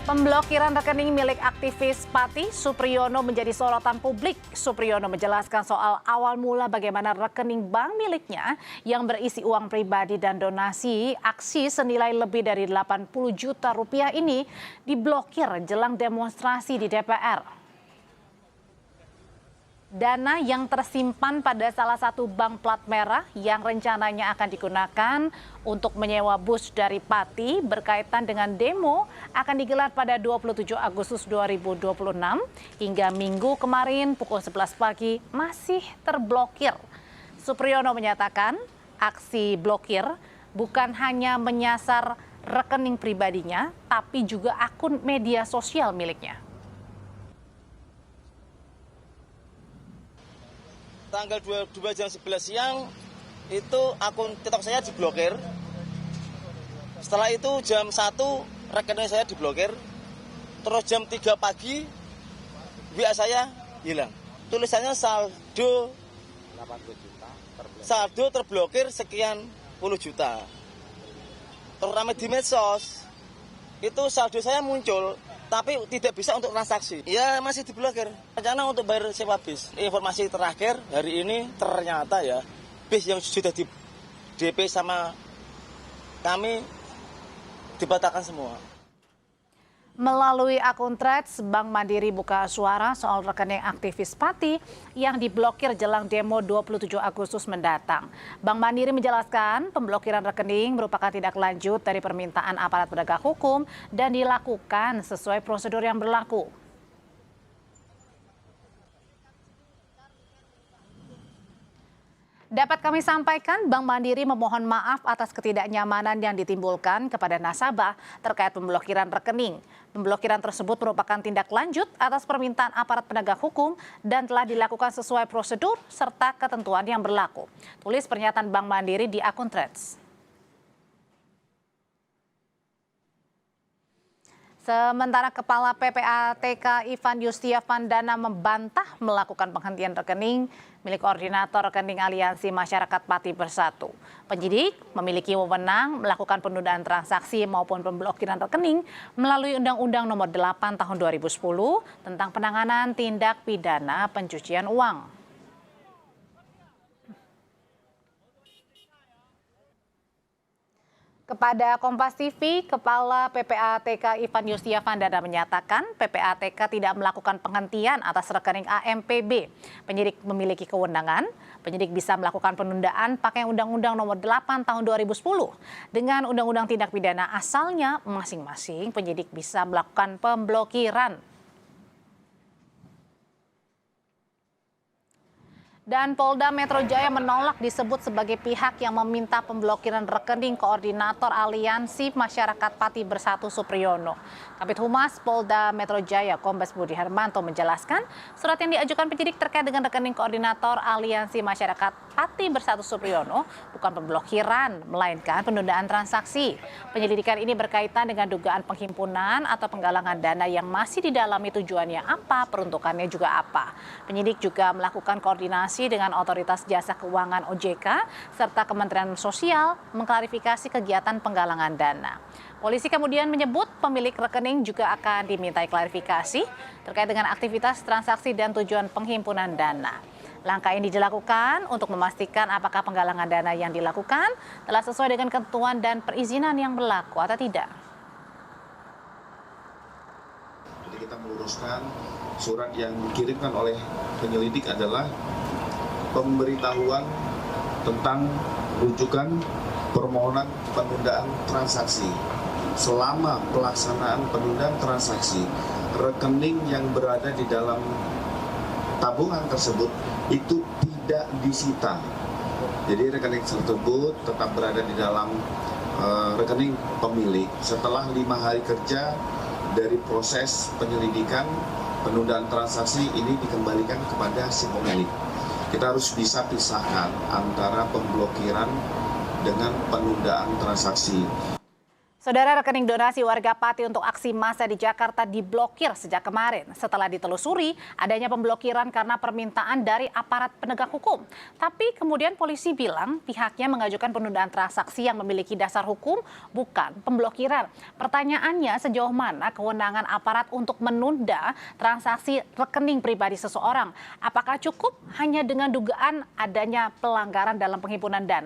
Pemblokiran rekening milik aktivis Patty Supriyono menjadi sorotan publik. Supriyono menjelaskan soal awal mula bagaimana rekening bank miliknya yang berisi uang pribadi dan donasi aksi senilai lebih dari 80 juta rupiah ini diblokir jelang demonstrasi di DPR. Dana yang tersimpan pada salah satu bank plat merah yang rencananya akan digunakan untuk menyewa bus dari Patty berkaitan dengan demo akan digelar pada 27 Agustus 2026 hingga Minggu kemarin pukul 11 pagi masih terblokir. Supriyono menyatakan aksi blokir bukan hanya menyasar rekening pribadinya tapi juga akun media sosial miliknya. Tanggal 22 jam 11 siang itu akun TikTok saya diblokir. Setelah itu jam 1 rekening saya diblokir. Terus jam 3 pagi WA saya hilang. Tulisannya saldo terblokir sekian puluh juta. Terus ramai di medsos. Itu saldo saya muncul tapi tidak bisa untuk transaksi. Ya masih diblokir. Rencana untuk bayar sewa bis. Informasi terakhir hari ini ternyata ya bis yang sudah di DP sama kami dibatalkan semua. Melalui akun Threads, Bank Mandiri buka suara soal rekening aktivis Patty yang diblokir jelang demo 27 Agustus mendatang. Bank Mandiri menjelaskan pemblokiran rekening merupakan tindak lanjut dari permintaan aparat penegak hukum dan dilakukan sesuai prosedur yang berlaku. Dapat kami sampaikan, Bank Mandiri memohon maaf atas ketidaknyamanan yang ditimbulkan kepada nasabah terkait pemblokiran rekening. Pemblokiran tersebut merupakan tindak lanjut atas permintaan aparat penegak hukum dan telah dilakukan sesuai prosedur serta ketentuan yang berlaku. Tulis pernyataan Bank Mandiri di akun Threads. Sementara Kepala PPATK Ivan Yustiavandana membantah melakukan penghentian rekening milik koordinator rekening Aliansi Masyarakat Patty Bersatu. Penyidik memiliki wewenang melakukan penundaan transaksi maupun pemblokiran rekening melalui Undang-Undang Nomor 8 Tahun 2010 tentang penanganan tindak pidana pencucian uang. Kepada Kompas TV, Kepala PPATK Ivan Yustiavandana menyatakan PPATK tidak melakukan penghentian atas rekening AMPB. Penyidik memiliki kewenangan, penyidik bisa melakukan penundaan pakai Undang-Undang Nomor 8 Tahun 2010. Dengan Undang-Undang Tindak Pidana asalnya, masing-masing penyidik bisa melakukan pemblokiran. Dan Polda Metro Jaya menolak disebut sebagai pihak yang meminta pemblokiran rekening koordinator Aliansi Masyarakat Patty Bersatu Supriyono. Kabid Humas Polda Metro Jaya Kombes Budi Hermanto menjelaskan surat yang diajukan penyidik terkait dengan rekening koordinator Aliansi Masyarakat Patty Bersatu Supriyono bukan pemblokiran, melainkan penundaan transaksi. Penyelidikan ini berkaitan dengan dugaan penghimpunan atau penggalangan dana yang masih didalami tujuannya apa, peruntukannya juga apa. Penyidik juga melakukan koordinasi dengan Otoritas Jasa Keuangan OJK serta Kementerian Sosial mengklarifikasi kegiatan penggalangan dana. Polisi kemudian menyebut pemilik rekening juga akan dimintai klarifikasi terkait dengan aktivitas transaksi dan tujuan penghimpunan dana. Langkah ini dilakukan untuk memastikan apakah penggalangan dana yang dilakukan telah sesuai dengan ketentuan dan perizinan yang berlaku atau tidak. Jadi kita meluruskan surat yang dikirimkan oleh penyelidik adalah pemberitahuan tentang rujukan permohonan penundaan transaksi. Selama pelaksanaan penundaan transaksi, rekening yang berada di dalam tabungan tersebut itu tidak disita. Jadi rekening tersebut tetap berada di dalam rekening pemilik. Setelah 5 hari kerja dari proses penyelidikan, penundaan transaksi ini dikembalikan kepada si pemilik. Kita harus bisa pisahkan antara pemblokiran dengan penundaan transaksi. Saudara, rekening donasi warga Pati untuk aksi massa di Jakarta diblokir sejak kemarin setelah ditelusuri adanya pemblokiran karena permintaan dari aparat penegak hukum. Tapi kemudian polisi bilang pihaknya mengajukan penundaan transaksi yang memiliki dasar hukum, bukan pemblokiran. Pertanyaannya, sejauh mana kewenangan aparat untuk menunda transaksi rekening pribadi seseorang? Apakah cukup hanya dengan dugaan adanya pelanggaran dalam penghimpunan dana?